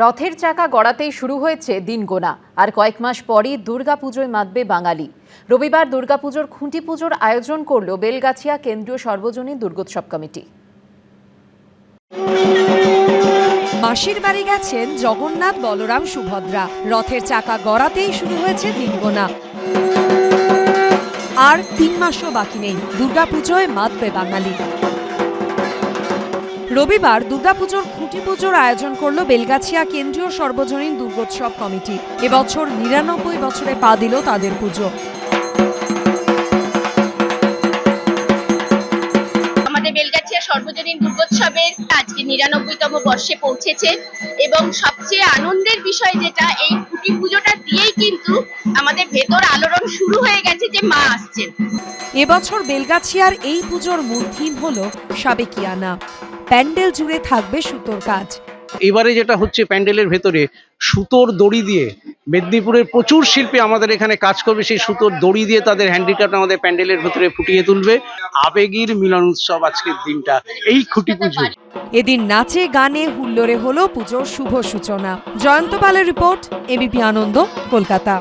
রথের চাকা গড়াতেই শুরু হয়েছে দিন গোনা। আর কয়েক মাস পরই দুর্গাপুজোয় মাতবে বাঙালি। রবিবার দুর্গাপুজোর খুঁটি পুজোর আয়োজন করল বেলগাছিয়া কেন্দ্রীয় সর্বজনীন দুর্গোৎসব কমিটি। মাসির বাড়ি গেছেন জগন্নাথ, বলরাম, সুভদ্রা। রথের চাকা গড়াতেই শুরু হয়েছে দিন গোনা। আর 3 মাসও বাকি নেই, দুর্গাপুজোয় মাতবে বাঙালি। রবিবার দুর্গাপুজোর খুঁটি পুজোর আয়োজন করল বেলগাছিয়া কেন্দ্রীয় সর্বজনীন দুর্গোৎসব কমিটি। এবছর 99 বছরে পা দিল তাদের পুজো। আমাদের বেলগাছিয়া সর্বজনীন দুর্গোৎসবের আজকে 99তম বর্ষে পৌঁছেছে এবং সবচেয়ে আনন্দের বিষয় যেটা, এই খুঁটি পুজোটা দিয়েই কিন্তু আমাদের ভেতর আলোড়ন শুরু হয়ে গেছে যে মা আসছেন। এবছর বেলগাছিয়ার এই পুজোর মূল থিম হলো সাবেকিয়ানা। প্যান্ডেল জুড়ে থাকবে সুতোর কাজ। এবারে যেটা হচ্ছে, প্যান্ডেলের ভেতরে সুতোর দড়ি দিয়ে মেদিনীপুরের প্রচুর শিল্পী আমাদের এখানে কাজ করবে। সেই সুতোর দড়ি দিয়ে তাদের হ্যান্ডিক্রাফট আমাদের প্যান্ডেলের ভেতরে ফুটিয়ে তুলবে। আবেগীর মিলন উৎসব আজকের দিনটা, এই খুঁটি পুজো। এদিন নাচে গানে হুল্লোড়ে হলো পুজোর শুভ সূচনা। জয়ন্ত পালের রিপোর্ট, এবিপি আনন্দ, কলকাতা।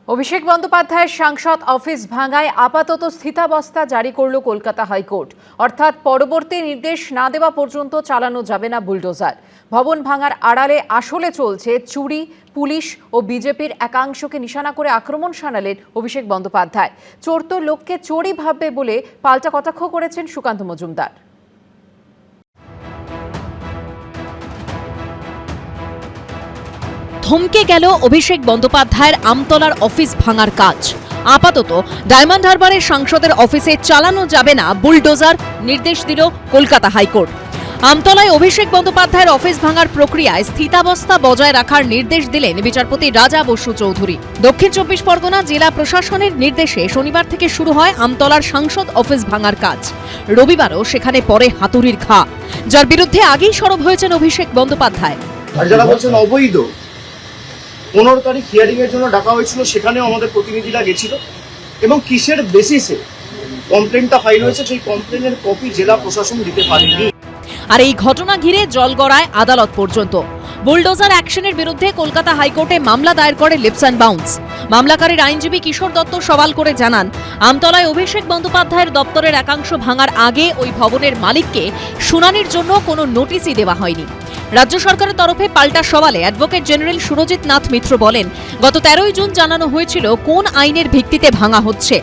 অভিষেক বন্দ্যোপাধ্যায়ের সাংসদ অফিস ভাঙায় আপাতত স্থিতাবস্থা জারি করল কলকাতা হাইকোর্ট। অর্থাৎ পরবর্তী নির্দেশ না দেওয়া পর্যন্ত চালানো যাবে না বুলডোজার। ভবন ভাঙার আড়ালে আসলে চলছে চুরি। পুলিশ ও বিজেপির একাংশকে নিশানা করে আক্রমণ শানালেন অভিষেক বন্দ্যোপাধ্যায়। চোর তো লোককে চোরই ভাববে বলে পাল্টা কটাক্ষ করেছেন সুকান্ত মজুমদার। থমকে গেল অভিষেক বন্দ্যোপাধ্যায়ের আমতলার অফিস ভাঙার কাজ। আপাতত ডায়মন্ড হারবারের সাংসদের অফিসে চালানো যাবে না বুলডোজার, নির্দেশ দিল কলকাতা হাইকোর্ট। আমতলায় অভিষেক বন্দ্যোপাধ্যায়ের অফিস ভাঙার প্রক্রিয়ায় স্থিতাবস্থা বজায় রাখার নির্দেশ দিলেন বিচারপতি রাজা বসু চৌধুরী। দক্ষিণ 24 পরগনা জেলা প্রশাসনের নির্দেশে শনিবার থেকে শুরু হয় আমতলার সাংসদ অফিস ভাঙার কাজ। রবিবারও সেখানে পড়ে হাতুড়ির ঘা, যার বিরুদ্ধে আগেই সরব হয়েছেন অভিষেক বন্দ্যোপাধ্যায়। আর যারা বলছেন অবৈধ, 15 তারিখ হিয়ারিং এর জন্য ডাকা হয়েছিল, সেখানেও আমাদের প্রতিনিধিরা গেছিল এবং কিসের বেসিসে কমপ্লেনটা ফাইল হয়েছে সেই কমপ্লেনের কপি জেলা প্রশাসন দিতে পারেনি। আর এই ঘটনা ঘিরে জলগড়ায় আদালত পর্যন্ত। বুলডোজার অ্যাকশনের বিরুদ্ধে কলকাতা হাইকোর্টে মামলা দায়ের করে লিপস অ্যান্ড বাউন্স। মামলাকারীর আইনজীবী কিশোর দত্ত সওয়াল করে জানান, আমতলায় অভিষেক বন্দ্যোপাধ্যায়ের দপ্তরের একাংশ ভাঙার আগে ওই ভবনের মালিককে শুনানির জন্য কোনো নোটিশই দেওয়া হয়নি। রাজ্য সরকারের তরফে পাল্টা সওয়ালে অ্যাডভোকেট জেনারেল সুরজিৎ নাথ মিত্র বলেন, গত 13 জুন জানানো হয়েছিল কোন আইনের ভিত্তিতে ভাঙা হচ্ছে।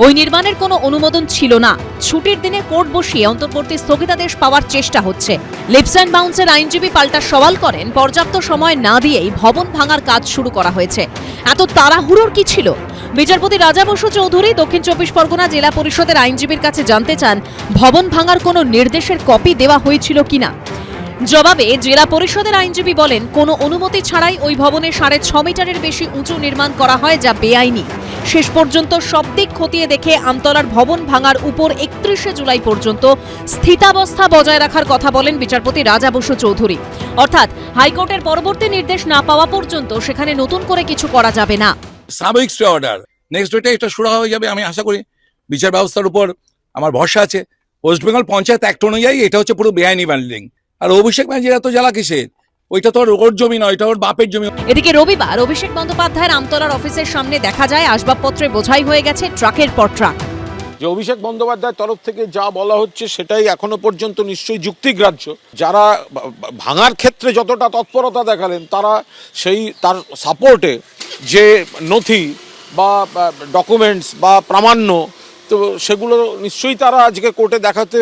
ওই নির্মাণের কোনো অনুমোদন ছিল না। ছুটির দিনে কোর্ট বসিয়ে অন্তর্বর্তী স্থগিতাদেশ পাওয়ার চেষ্টা হচ্ছে। লিপস অ্যান্ড বাউন্সের আইনজীবী পাল্টা সওয়াল করেন, পর্যাপ্ত সময় না দিয়েই ভবন ভাঙার কাজ শুরু করা হয়েছে। এত তাড়াহুড়োর কি ছিল? বিচারপতি রাজা বসু চৌধুরী দক্ষিণ 24 পরগনা জেলা পরিষদের আইনজীবীর কাছে জানতে চান, ভবন ভাঙার কোনো নির্দেশের কপি দেওয়া হয়েছিল কিনা। জবাবে জেলা পরিষদের আইনজীবী বলেন, কোনো অনুমতি ছাড়াই ওই ভবনে 6.5 মিটারের বেশি উঁচু নির্মাণ করা হয়, যা বেআইনি। শেষ পর্যন্ত সব দিক খতিয়ে দেখে আমতলার ভবন ভাঙার উপর 31 জুলাই পর্যন্ত স্থিতাবস্থা বজায় রাখার কথা বলেন বিচারপতি রাজা বসু চৌধুরী। অর্থাৎ হাইকোর্টের পরবর্তী নির্দেশ না পাওয়া পর্যন্ত সেখানে নতুন করে কিছু করা যাবে না। সাময়িক স্টে অর্ডার, নেক্সট ডেটে এটা শুরু হয়ে যাবে। আমি আশা করি বিচার ব্যবস্থার উপর আমার ভরসা আছে। ওয়েস্ট বেঙ্গল পঞ্চায়েত অ্যাক্ট অনুযায়ী এটা হচ্ছে পুরো বেআইনি বিল্ডিং। আর অভিষেক ব্যানার্জির এত জ্বালা কিসের? ওইটা তো ওর জমি নয়, এটা ওর বাপের জমি। এদিকে রবিবার অভিষেক বন্দ্যোপাধ্যায়ের আমতলার অফিসের সামনে দেখা যায় আসবাবপত্রে বোঝাই হয়ে গেছে ট্রাকের পর ট্রাক। যে অভিষেক বন্দ্যোপাধ্যায়ের তরফ থেকে যা বলা হচ্ছে সেটাই এখনো পর্যন্ত নিশ্চয়ই যুক্তিগ্রাহ্য। যারা ভাঙার ক্ষেত্রে যতটা তৎপরতা দেখালেন, তারা তার সাপোর্টে যে নথি বা ডকুমেন্টস বা প্রামাণ্য, তো সেগুলো নিশ্চয়ই তারা আজকে কোর্টে দেখাতে,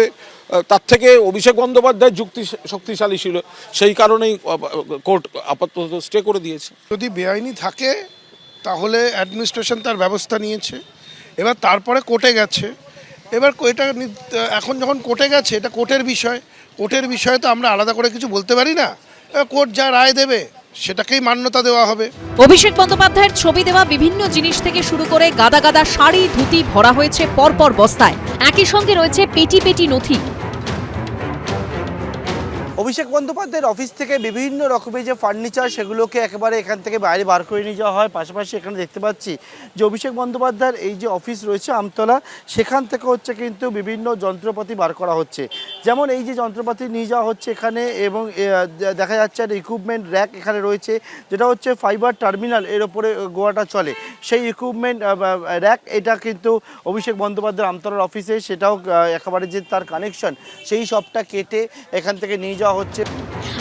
তার থেকে অভিষেক বন্দ্যোপাধ্যায় যুক্তি শক্তিশালী ছিল, সেই কারণেই কোর্ট আপাতত স্টে করে দিয়েছে। যদি বেআইনি থাকে তাহলে অ্যাডমিনিস্ট্রেশন তার ব্যবস্থা নিয়েছে, এবার তারপরে কোর্টে গেছে। এবার এটা এখন যখন কোর্টে গেছে, এটা কোর্টের বিষয়। কোর্টের বিষয়ে তো আমরা আলাদা করে কিছু বলতে পারি না। কোর্ট যা রায় দেবে সেটাকেই মান্যতা দেওয়া হবে। অভিষেক বন্দ্যোপাধ্যায়ের ছবি দেওয়া বিভিন্ন জিনিস থেকে শুরু করে গাদা গাদা শাড়ি, ধুতি ভরা হয়েছে পরপর বস্তায়। একই সঙ্গে রয়েছে পেটি পেটি নথি। অভিষেক বন্দ্যোপাধ্যায়ের অফিস থেকে বিভিন্ন রকমের যে ফার্নিচার সেগুলোকে একেবারে এখান থেকে বাইরে বার করে নিয়ে যাওয়া হয়। পাশাপাশি এখানে দেখতে পাচ্ছি যে অভিষেক বন্দ্যোপাধ্যায়ের এই যে অফিস রয়েছে আমতলা, সেখান থেকে হচ্ছে কিন্তু বিভিন্ন যন্ত্রপাতি বার করা হচ্ছে। যেমন এই যে যন্ত্রপাতি নিয়ে যাওয়া হচ্ছে এখানে, এবং দেখা যাচ্ছে একটা ইকুইপমেন্ট র্যাক এখানে রয়েছে, যেটা হচ্ছে ফাইবার টার্মিনাল এর ওপরে গোয়াটা চলে, সেই ইকুইপমেন্ট র্যাক এটা কিন্তু অভিষেক বন্দ্যোপাধ্যায়ের আমতলার অফিসে, সেটাও একেবারে যে তার কানেকশন সেই সবটা কেটে এখান থেকে নিয়ে যাওয়া হচ্ছে।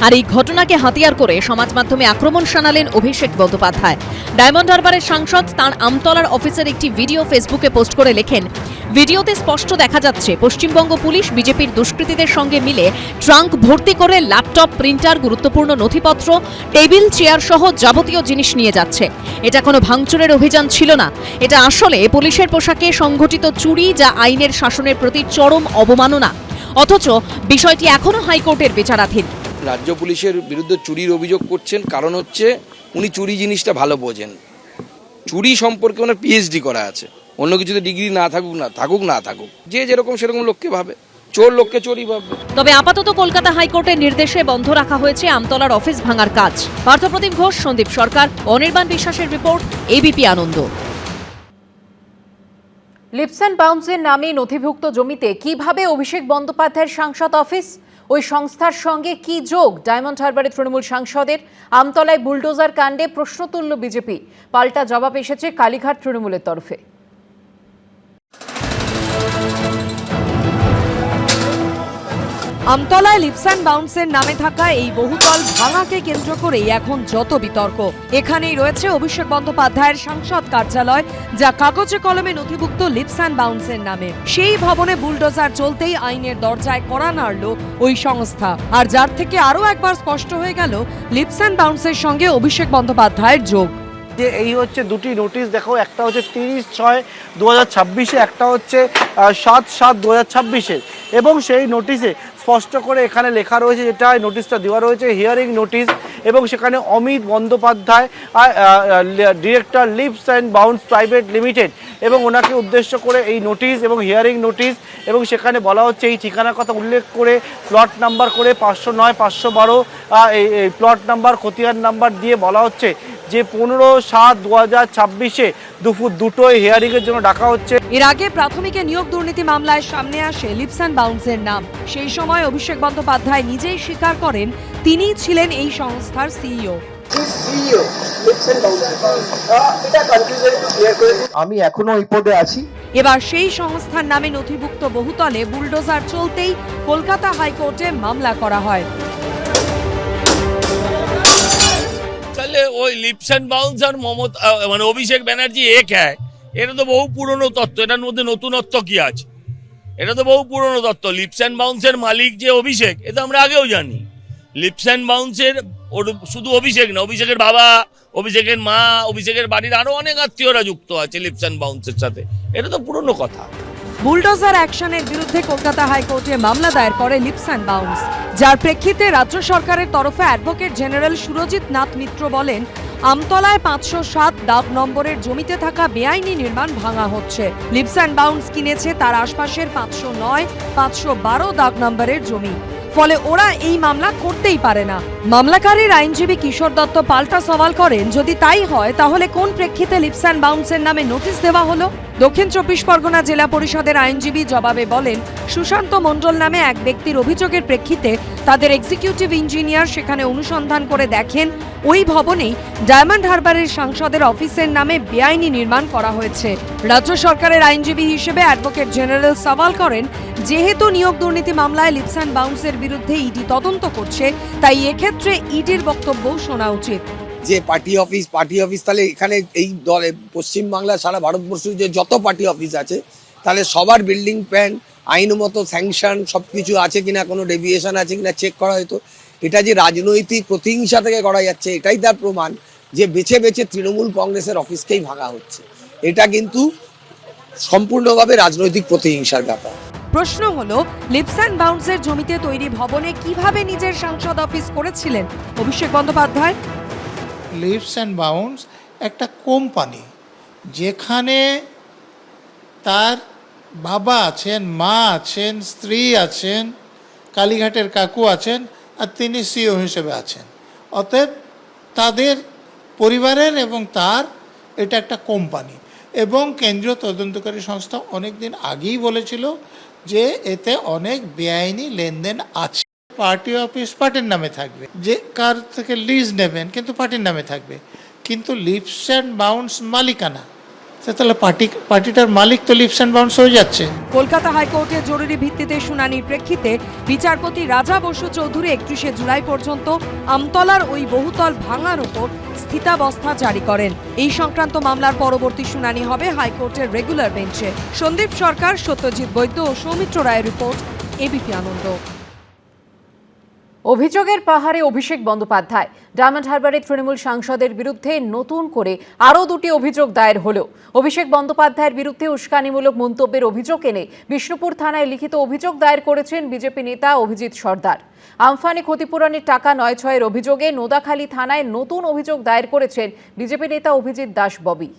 আর এই ঘটনাকে হাতিয়ার করে সমাজ মাধ্যমে আক্রমণ শানালেন অভিষেক বন্দ্যোপাধ্যায়। ডায়মন্ড হারবারের সাংসদ তাঁর আমতলার অফিসের একটি ভিডিও ফেসবুকে পোস্ট করে লেখেন, ভিডিওতে স্পষ্ট দেখা যাচ্ছে পশ্চিমবঙ্গ পুলিশ বিজেপির দুষ্কৃতীদের সঙ্গে মিলে ট্রাঙ্ক ভর্তি করে ল্যাপটপ, প্রিন্টার, গুরুত্বপূর্ণ নথিপত্র, টেবিল, চেয়ার সহ যাবতীয় জিনিস নিয়ে যাচ্ছে। এটা কোনো ভাঙচুরের অভিযান ছিল না, এটা আসলে পুলিশের পোশাকে সংঘটিত চুরি, যা আইনের শাসনের প্রতি চরম অবমাননা। অথচ বিষয়টি এখনো হাইকোর্টের বিচারাধীন। রাজ্য পুলিশের বিরুদ্ধে চুরির অভিযোগ করছেন, কারণ হচ্ছে উনি চুরি জিনিসটা ভালো বোঝেন। চুরি সম্পর্কে ওনার পিএইচডি করা আছে, অন্য কিছুতে ডিগ্রি না থাকুক, যে যেরকম সেরকম লোককে ভাবে, চোর লোককে চোরই ভাববে। তবে আপাতত কলকাতা হাইকোর্টের নির্দেশে বন্ধ রাখা হয়েছে আমতলার অফিস ভাঙার কাজ। পার্থপ্রতিম ঘোষ, সন্দীপ সরকার, অনির্বাণ বিশ্বাসের report, ABP Ananda. Leaps and বাউন্সের নামে নথিভুক্ত জমিতে কিভাবে অভিষেক বন্দ্যোপাধ্যায়ের সাংসদ অফিস, ওই সংস্থার সঙ্গে কি যোগ ডায়মন্ড হারবারের তৃণমূল সাংসদের? আমতলায় বুলডোজার কাণ্ডে প্রশ্ন তুলল বিজেপি, পাল্টা জবাব এসেছে কালীঘাট তৃণমূলের তরফে। আমতলায় লিপস অ্যান্ড বাউন্সের নামে থাকা এই বহুতল ভাঙাকে কেন্দ্র করেই এখন যত বিতর্ক। এখানেই রয়েছে অভিষেক বন্দ্যোপাধ্যায়ের সাংসদ কার্যালয়, যা কাগজে কলমে নথিভুক্ত লিপস অ্যান্ড বাউন্সের নামে। সেই ভবনে বুলডোজার চলতেই আইনের দরজায় কড়া নাড়ল ওই সংস্থা, আর যার থেকে আরও একবার স্পষ্ট হয়ে গেল লিপস অ্যান্ড বাউন্সের সঙ্গে অভিষেক বন্দ্যোপাধ্যায়ের যোগ। যে এই হচ্ছে দুটি নোটিশ দেখো, একটা হচ্ছে 30/6/2026, একটা হচ্ছে 7/7/2026, এবং সেই নোটিশে স্পষ্ট করে এখানে লেখা রয়েছে, যেটা নোটিশটা দেওয়া রয়েছে হিয়ারিং নোটিশ, এবং সেখানে Amit Bandyopadhyay, director Leaps and Bounds private limited, এবং ওনাকে উদ্দেশ্য করে এই নোটিশ এবং হিয়ারিং নোটিশ, এবং সেখানে বলা হচ্ছে এই ঠিকানার কথা উল্লেখ করে প্লট নাম্বার করে 509, 512 এই প্লট নাম্বার, খতিয়ান নাম্বার দিয়ে বলা হচ্ছে যে 15/7/2026 দুপুর 2টোয় হিয়ারিংয়ের জন্য ডাকা হচ্ছে। এর আগে প্রাথমিকে নিয়োগ দুর্নীতি মামলায় সামনে আসে লিপস অ্যান্ড বাউন্সের নাম। সেই সময় অভিষেক বন্দ্যোপাধ্যায় নিজেই স্বীকার করেন তিনিই ছিলেন এই সংস্থার সিইও। আমি এখনো ওই পদে আছি। এবার সেই সংস্থার নামে নথিভুক্ত বহুতলে বুলডোজার চলতেই কলকাতা হাইকোর্টে মামলা করা হয়। তাহলে ওই লিপস অ্যান্ড বাউন্স আর মমতা মানে অভিষেক ব্যানার্জি এক হ্যায়, এটা তো বহু পুরনো তত্ত্ব, এটার মধ্যে নতুনত্ব কি আছে? এটা তো বহু পুরনো তত্ত্ব। লিপস অ্যান্ড বাউন্সের মালিক যে অভিষেক, এটা আমরা আগেও জানি। লিপস অ্যান্ড বাউন্সের শুধু অভিষেক না, অভিষেকের বাবা, অভিষেকের মা, অভিষেকের বাড়ির আরো অনেক আত্মীয়রা যুক্ত আছে লিপস অ্যান্ড বাউন্সের সাথে। এটা তো পুরনো কথা। বুলডোজার অ্যাকশনের বিরুদ্ধে কলকাতা হাইকোর্টে মামলা দায়ের করে লিপস অ্যান্ড বাউন্স, যার প্রেক্ষিতে রাজ্য সরকারের তরফে অ্যাডভোকেট জেনারেল সুরজিৎ নাথ মিত্র বলেন, আমতলায় 507 দাগ নম্বরের জমিতে থাকা বেআইনি নির্মাণ ভাঙা হচ্ছে। লিপস অ্যান্ড বাউন্স কিনেছে তার আশপাশের 509, 512 দাগ নম্বরের জমি, ফলে ওরা এই মামলা করতেই পারে না। মামলাকারীর আইনজীবী কিশোর দত্ত পাল্টা সওয়াল করেন, যদি তাই হয় তাহলে কোন প্রেক্ষিতে লিপস অ্যান্ড বাউন্সের নামে নোটিশ দেওয়া হলো? দক্ষিণ 24 পরগনা জেলা পরিষদের আইনজীবী জবাবে বলেন, সুশান্ত মণ্ডল নামে এক ব্যক্তির অভিযোগের প্রেক্ষিতে তাদের এক্সিকিউটিভ ইঞ্জিনিয়ার সেখানে অনুসন্ধান করে দেখেন ওই ভবনেই ডায়মন্ড হারবারের সাংসদের অফিসের নামে বেআইনি নির্মাণ করা হয়েছে। রাজ্য সরকারের আইনজীবী হিসেবে অ্যাডভোকেট জেনারেল সওয়াল করেন, যেহেতু নিয়োগ দুর্নীতি মামলায় লিপস অ্যান্ড বাউন্সের বিরুদ্ধে ইডি তদন্ত করছে, তাই এক্ষেত্রে ইডির বক্তব্যও শোনা উচিত। যে পার্টি অফিস তাহলে এখানে এই দলে পশ্চিমবাংলা সারা ভারতবর্ষ যে যত পার্টি অফিস আছে, তাহলে সবার বিল্ডিং প্ল্যান, আইনমতো স্যাংশন সবকিছু আছে কিনা, কোনো ডেভিয়েশন আছে কিনা চেক করা হতো। এটা যে রাজনৈতিক প্রতিহিংসা থেকে করা যাচ্ছে, এটাই তার প্রমাণ যে বেছে বেছে তৃণমূল কংগ্রেসের অফিসকেই ভাঙা হচ্ছে। এটা কিন্তু সম্পূর্ণভাবে রাজনৈতিক প্রতিহিংসার ব্যাপার। প্রশ্ন হলো, লিপস অ্যান্ড বাউন্সের জমিতে তৈরি ভবনে কিভাবে নিজের সাংসদ অফিস করেছিলেন Abhishek Bandyopadhyay? Lips and bounce একটা কোম্পানি, যেখানে তার বাবা আছেন, মা আছেন, স্ত্রী আছেন, কালীঘাটের কাকু আছেন, আর তিনি সিইও হিসেবে আছেন। অতএব তাদের পরিবারের এবং তার এটা একটা কোম্পানি, এবং কেন্দ্রীয় তদন্তকারী সংস্থা অনেক দিন আগেই বলেছিল যে এতে অনেক বেআইনি লেনদেন আছে। পার্টি অফিস পার্টির নামে থাকবে, যে কার থেকে লিজ নেবেন কিন্তু পার্টির নামে থাকবে, কিন্তু লিপস অ্যান্ড বাউন্স মালিকানা, তাহলে পার্টিটার মালিক তো লিপস অ্যান্ড বাউন্স হয়ে যাচ্ছে। কলকাতা হাইকোর্টে জরুরি ভিত্তিতে শুনানির প্রেক্ষিতে বিচারপতি রাজা বসু চৌধুরী 31শে জুলাই পর্যন্ত আমতলার ওই বহুতল ভাঙার উপর স্থিতাবস্থা জারি করেন। এই সংক্রান্ত মামলার পরবর্তী শুনানি হবে হাইকোর্টের রেগুলার বেঞ্চে। সন্দীপ সরকার, সত্যজিৎ বৈদ্য ও সৌমিত্র রায়ের রিপোর্ট, এবিপি আনন্দ। অভিযোগের পাহাড়ে অভিষেক বন্দ্যোপাধ্যায়। ডায়মন্ড হারবারে তৃণমূল সাংসদের বিরুদ্ধে নতুন করে আরও 2টি অভিযোগ দায়ের হলো। অভিষেক বন্দ্যোপাধ্যায়ের বিরুদ্ধে উস্কানিমূলক মন্তব্যের অভিযোগ এনে বিষ্ণুপুর থানায় লিখিত অভিযোগ দায়ের করেছেন বিজেপি নেতা অভিজিৎ সর্দার। আমফানে ক্ষতিপূরণের টাকা 9/6-এর অভিযোগে নোদাখালী থানায় নতুন অভিযোগ দায়ের করেছেন বিজেপি নেতা অভিজিৎ দাস ববি।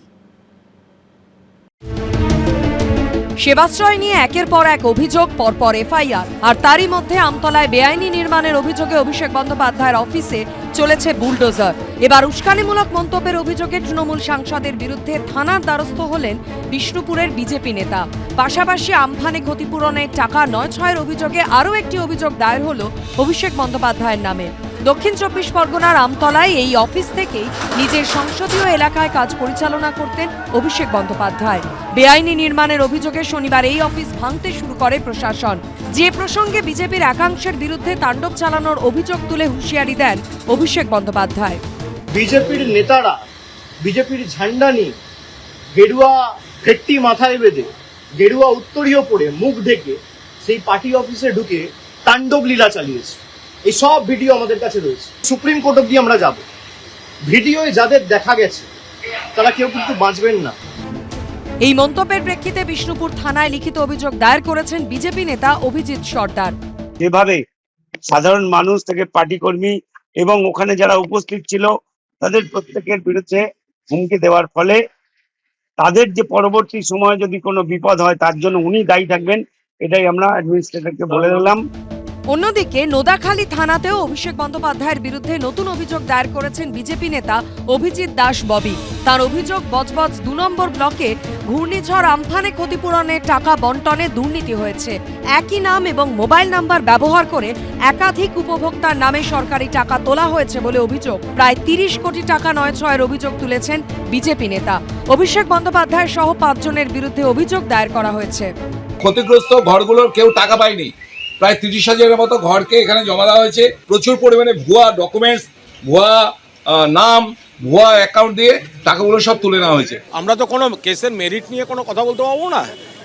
সেবাশ্রয় নিয়ে একের পর এক অভিযোগ, পরপর এফআইআর, আর তারই মধ্যে আমতলায় বেআইনি নির্মাণের অভিযোগে অভিষেক বন্দ্যোপাধ্যায়ের অফিসে চলেছে বুলডোজার। এবার উস্কানিমূলক মন্তব্যের অভিযোগে তৃণমূল সাংসদের বিরুদ্ধে থানার দ্বারস্থ হলেন বিষ্ণুপুরের বিজেপি নেতা। পাশাপাশি আমফানে ক্ষতিপূরণের টাকা 9/6-এর অভিযোগে আরও একটি অভিযোগ দায়ের হলো অভিষেক বন্দ্যোপাধ্যায়ের নামে। দক্ষিণ 24 পরগনার আমতলায় এই অফিস থেকেই নিজের সংসদীয় এলাকায় কাজ পরিচালনা করতেন অভিষেক বন্দ্যোপাধ্যায়। বেআইনি নির্মাণের অভিযোগে শনিবার এই অফিস ভাঙতে শুরু করে প্রশাসন, যে প্রসঙ্গে বিজেপির একাংশের বিরুদ্ধে তাণ্ডব চালানোর অভিযোগ তুলে হুঁশিয়ারি দেন অভিষেক বন্দ্যোপাধ্যায়। বিজেপির নেতারা বিজেপির ঝান্ডা নিয়ে গেরুয়া ভেট্টি মাথায় বেঁধে গেরুয়া উত্তরীয় পরে মুখ ঢেকে সেই পার্টি অফিসে ঢুকে তাণ্ডব লীলা চালিয়েছে। এই সব ভিডিও আমাদের কাছে রয়েছে, সুপ্রিম কোর্ট অব্দি আমরা যাব। ভিডিওয় যাদের দেখা গেছে তারা কেউ কিন্তু বাঁচবেন না। এই মন্তব্যের প্রেক্ষিতে বিষ্ণুপুর থানায় লিখিত অভিযোগ দায়ের করেছেন বিজেপি নেতা অভিজিৎ সর্দার। যেভাবে সাধারণ মানুষ থেকে পার্টি কর্মী এবং ওখানে যারা উপস্থিত ছিল তাদের প্রত্যেকের বিরুদ্ধে হুমকি দেওয়ার ফলে তাদের যে পরবর্তী সময়ে যদি কোনো বিপদ হয় তার জন্য উনি দায়ী থাকবেন, এটাই আমরা অ্যাডমিনিস্ট্রেটরকে বলে দিলাম। অন্যদিকে নোদাখালী থানাতেও অভিষেক বন্দ্যোপাধ্যায়ের বিরুদ্ধে নতুন অভিযোগ দায়ের করেছেন বিজেপি নেতা অভিজিৎ দাস ববি। তার অভিযোগ, বজবজ 2 নম্বর ব্লকে ঘূর্ণিঝড় আমফানে ক্ষতিপূরণের টাকা বন্টনে দুর্নীতি হয়েছে। একই নাম এবং মোবাইল নাম্বার ব্যবহার করে একাধিক উপভোক্তার নামে সরকারি টাকা তোলা হয়েছে বলে অভিযোগ। প্রায় 30 কোটি টাকা 9/6-এর অভিযোগ তুলেছেন বিজেপি নেতা। অভিষেক বন্দ্যোপাধ্যায় সহ 5 জনের বিরুদ্ধে অভিযোগ দায়ের করা হয়েছে। ক্ষতিগ্রস্ত ঘরগুলোর কেউ টাকা পায়নি। প্রায় 30,000-এর মতো ঘরকে এখানে জমা দেওয়া হয়েছে। প্রচুর পরিমাণে ভুয়া ডকুমেন্টস, ভুয়া নাম, ভুয়া অ্যাকাউন্ট দিয়ে টাকাগুলো সব তুলে নেওয়া হয়েছে। আমরা তো কোনো কেসের মেরিট নিয়ে কোনো কথা বলতে পারবো না,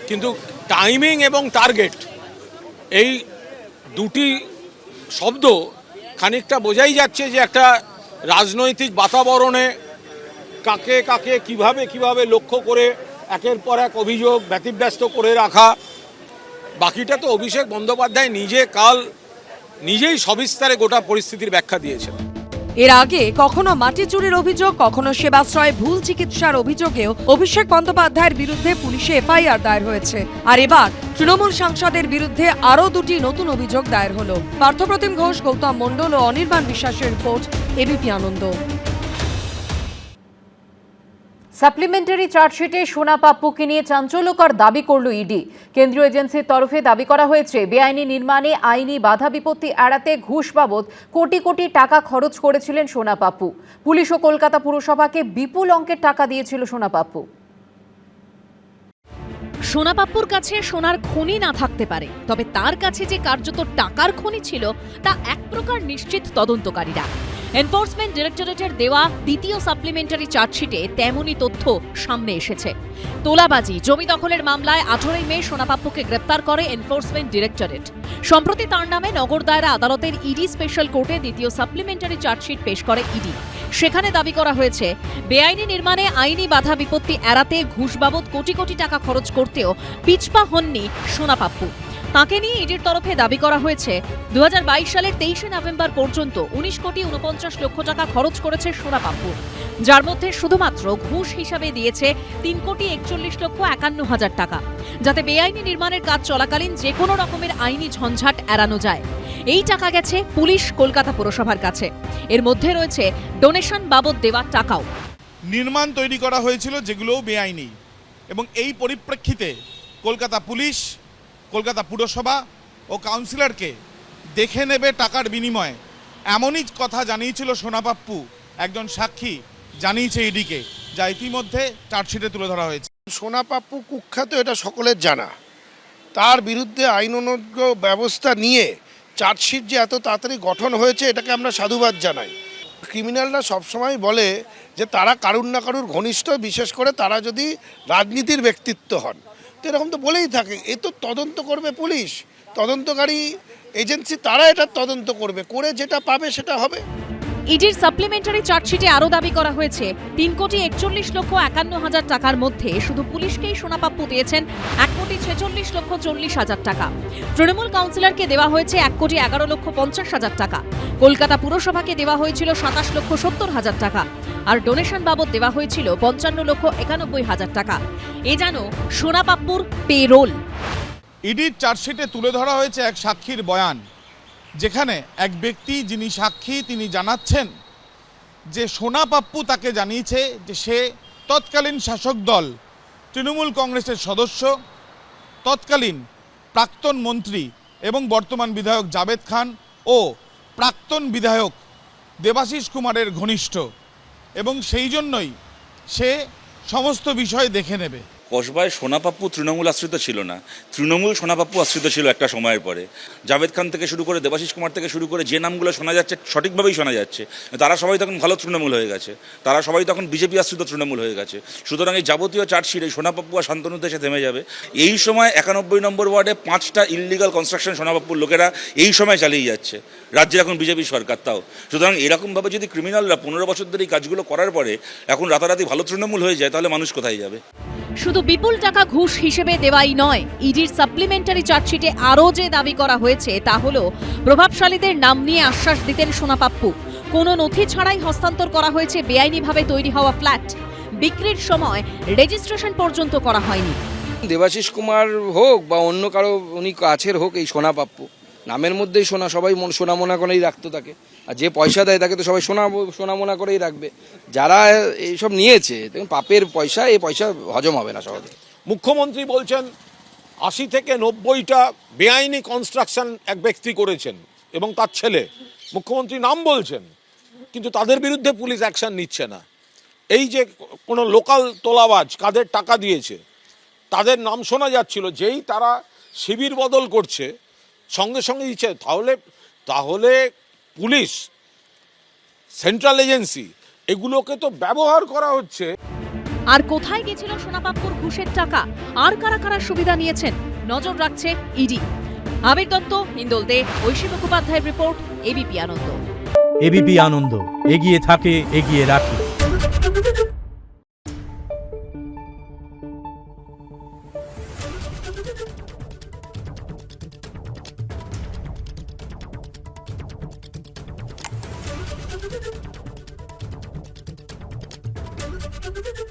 কিন্তু টাইমিং এবং টার্গেট এই দুটি শব্দ খানিকটা বোঝাই যাচ্ছে যে একটা রাজনৈতিক বাতাবরণে কাকে কাকে কিভাবে লক্ষ্য করে একের পর এক অভিযোগ ব্যতিব্যস্ত করে রাখা। বাকিটা তো অভিষেক বন্দ্যোপাধ্যায় নিজেই সবিস্তারে গোটা পরিস্থিতির ব্যাখ্যা দিয়েছেন। এর আগে কখনো মাটি চুরির অভিযোগ, কখনো সেবাশ্রয়ে ভুল চিকিৎসার অভিযোগেও অভিষেক বন্দ্যোপাধ্যায়ের বিরুদ্ধে পুলিশে এফআইআর দায়ের হয়েছে। আর এবার তৃণমূল সাংসদের বিরুদ্ধে আরও 2টি নতুন অভিযোগ দায়ের হলো। পার্থপ্রতিম ঘোষ, গৌতম মণ্ডল ও অনির্বাণ বিশ্বাসের রিপোর্ট, এবিপি আনন্দ। সাপ্লিমেন্টারি চার্জশিটে সোনা পাপ্পুকে নিয়ে চাঞ্চল্যকর দাবি করল ইডি। কেন্দ্রীয় এজেন্সির তরফে দাবি করা হয়েছে, বেআইনি নির্মাণে আইনি বাধা বিপত্তি এড়াতে ঘুষ বাবদ কোটি কোটি টাকা খরচ করেছিলেন সোনা পাপ্পু। পুলিশ ও কলকাতা পুরসভাকে বিপুল অঙ্কের টাকা দিয়েছিল সোনা পাপ্পু। সোনা পাপ্পুর কাছে সোনার খনি না থাকতে পারে, তবে তার কাছে যে কার্যত টাকার খনি ছিল তা এক প্রকার নিশ্চিত তদন্তকারীরা। এনফোর্সমেন্ট ডিরেক্টরেটের দেওয়া দ্বিতীয় সাপ্লিমেন্টারি চার্জশিটে তেমনই তথ্য সামনে এসেছে। তোলাবাজি, জমি দখলের মামলায় 18 মে সোনা পাপ্পুকে গ্রেপ্তার করে এনফোর্সমেন্ট ডিরেক্টরেট। সম্প্রতি তার নামে নগর দায়রা আদালতের ইডি স্পেশাল কোর্টে দ্বিতীয় সাপ্লিমেন্টারি চার্জশিট পেশ করে ইডি। সেখানে দাবি করা হয়েছে, বেআইনি নির্মাণে আইনি বাধা বিপত্তি এড়াতে ঘুষ বাবদ কোটি কোটি টাকা খরচ করতেও পিছপা হননি সোনা পাপ্পু। তাকে নিয়ে ইডির তরফে দাবি করা হয়েছে, 2022 সালের 23শে নভেম্বর পর্যন্ত 19 কোটি 49 লক্ষ টাকা খরচ করেছে সোনা পাপ্পু, যার মধ্যে শুধুমাত্র ঘুষ হিসাবে দিয়েছে 3 কোটি 41 লক্ষ 51 হাজার টাকা, যাতে বেআইনি নির্মাণের কাজ চলাকালীন যে কোনো রকমের আইনি ঝঞ্ঝাট এড়ানো যায়। এই টাকা গেছে পুলিশ কলকাতা পুরসভার কাছে। এর মধ্যে রয়েছে ডোনেশন বাবদ দেওয়া টাকাও। নির্মাণ তৈরি করা হয়েছিল যেগুলোও বেআইনি, এবং এই পরিপ্রেক্ষিতে কলকাতা পুলিশ, কলকাতা পুরসভা ও কাউন্সিলরকে দেখে নেবে টাকার বিনিময়ে, এমনই কথা জানিয়েছিল সোনা পাপ্পু, একজন সাক্ষী জানিয়েছে ইডিকে, যা ইতিমধ্যে চার্জশিটে তুলে ধরা হয়েছে। সোনা পাপ্পু কুখ্যাত, এটা সকলের জানা। তার বিরুদ্ধে আইনানুগ ব্যবস্থা নিয়ে চার্জশিট যে এত তাড়াতাড়ি গঠন হয়েছে, এটাকে আমরা সাধুবাদ জানাই। ক্রিমিনালরা সবসময় বলে যে তারা কারুর না কারুর ঘনিষ্ঠ, বিশেষ করে তারা যদি রাজনীতির ব্যক্তিত্ব হন, তো এরকম তো বলেই থাকে। এ তো তদন্ত করবে পুলিশ, তদন্তকারী এজেন্সি, তারা এটা তদন্ত করবে, করে যেটা পাবে সেটা হবে। ইডির সাপ্লিমেন্টারি চার্জশিটে আরও দাবি করা হয়েছে 3,41,51,000 টাকার মধ্যে শুধু পুলিশকেই সোনা পাপ্পু দিয়েছেন 1,46,40,000 টাকা। তৃণমূল কাউন্সিলরকে দেওয়া হয়েছে 1,11,50,000 টাকা। কলকাতা পুরসভাকে দেওয়া হয়েছিল 27,70,000 টাকা। আর ডোনেশন বাবদ দেওয়া হয়েছিল 55,91,000 টাকা। এ যেন সোনা পাপ্পুর পেরোল। ইডির চার্জশিটে তুলে ধরা হয়েছে এক সাক্ষীর বয়ান, যেখানে এক ব্যক্তি যিনি সাক্ষী তিনি জানাচ্ছেন যে সোনা পাপ্পু তাকে জানিয়েছে যে সে তৎকালীন শাসক দল তৃণমূল কংগ্রেসের সদস্য, তৎকালীন প্রাক্তন মন্ত্রী এবং বর্তমান বিধায়ক জাভেদ খান ও প্রাক্তন বিধায়ক দেবাশিস কুমারের ঘনিষ্ঠ, এবং সেই জন্যই সে সমস্ত বিষয় দেখে নেবে। কসবায় সোনা পাপ্পু তৃণমূল আশ্রিত ছিল না, তৃণমূল সোনা পাপ্পু আশ্রিত ছিল একটা সময়ের পরে। জাভেদ খান থেকে শুরু করে দেবাশিস কুমার থেকে শুরু করে যে নামগুলো শোনা যাচ্ছে সঠিকভাবেই শোনা যাচ্ছে, তারা সবাই তখন ভালো তৃণমূল হয়ে গেছে, তারা সবাই তখন বিজেপি আশ্রিত তৃণমূল হয়ে গেছে। সুতরাং এই যাবতীয় চার্জশিট এই সোনা পাপ্পু আর শান্তনুতে এসে থেমে যাবে। এই সময় 91 নম্বর ওয়ার্ডে 5টা ইললিগাল কনস্ট্রাকশন সোনা পাপ্পুর লোকেরা এই সময় চালিয়ে যাচ্ছে, রাজ্যের এখন বিজেপি সরকার তাও। সুতরাং এরকমভাবে যদি ক্রিমিনালরা 15 বছর ধরে এই কাজগুলো করার পরে এখন রাতারাতি ভালো তৃণমূল হয়ে যায়, তাহলে মানুষ কোথায় যাবে? শুধু বিপুল টাকা ঘুষ হিসেবে দেওয়াই নয়, ইডির সাপ্লিমেন্টারি চার্জশিটে আরও যে দাবি করা হয়েছে তা হলো প্রভাবশালীদের নাম নিয়ে আশ্বাস দিতেন সোনা পাপ্পু। কোনো নথি ছাড়াই হস্তান্তর করা হয়েছে বেআইনিভাবে তৈরি হওয়া ফ্ল্যাট। বিক্রির সময় রেজিস্ট্রেশন পর্যন্ত করা হয়নি। দেবাশিস কুমার হোক বা অন্য কারো উনি কাছের হোক, এই সোনা পাপ্পু নামের মধ্যেই সোনা, সবাই সোনা মোনা করেই রাখতো তাকে, আর যে পয়সা দেয় তাকে তো সবাই সোনা মোনা করেই রাখবে। যারা এইসব নিয়েছে দেখুন পাপের পয়সা, এই পয়সা হজম হবে না সহজে। মুখ্যমন্ত্রী বলছেন 80 থেকে 90টা বেআইনি কনস্ট্রাকশন এক ব্যক্তি করেছেন এবং তার ছেলে, মুখ্যমন্ত্রী নাম বলছেন, কিন্তু তাদের বিরুদ্ধে পুলিশ অ্যাকশন নিচ্ছে না। এই যে কোনো লোকাল তোলাবাজ কাদের টাকা দিয়েছে তাদের নাম শোনা যাচ্ছিল, যেই তারা শিবির বদল করছে সঙ্গে সঙ্গে দিচ্ছে। তাহলে পুলিশ, সেন্ট্রাল এজেন্সি, এগুলোকে তো ব্যবহার করা হচ্ছে। আর কোথায় গেছিল সোনা পাপ্পুর ঘুষের টাকা, আর কারা কারা সুবিধা নিয়েছেন, নজর রাখছে ইডি। আবির দত্ত, হিন্দোল দে, ঐশী মুখোপাধ্যায়ের রিপোর্ট, এবিপি আনন্দ। এবিপি আনন্দ, এগিয়ে থাকে, এগিয়ে রাখে। Thank you.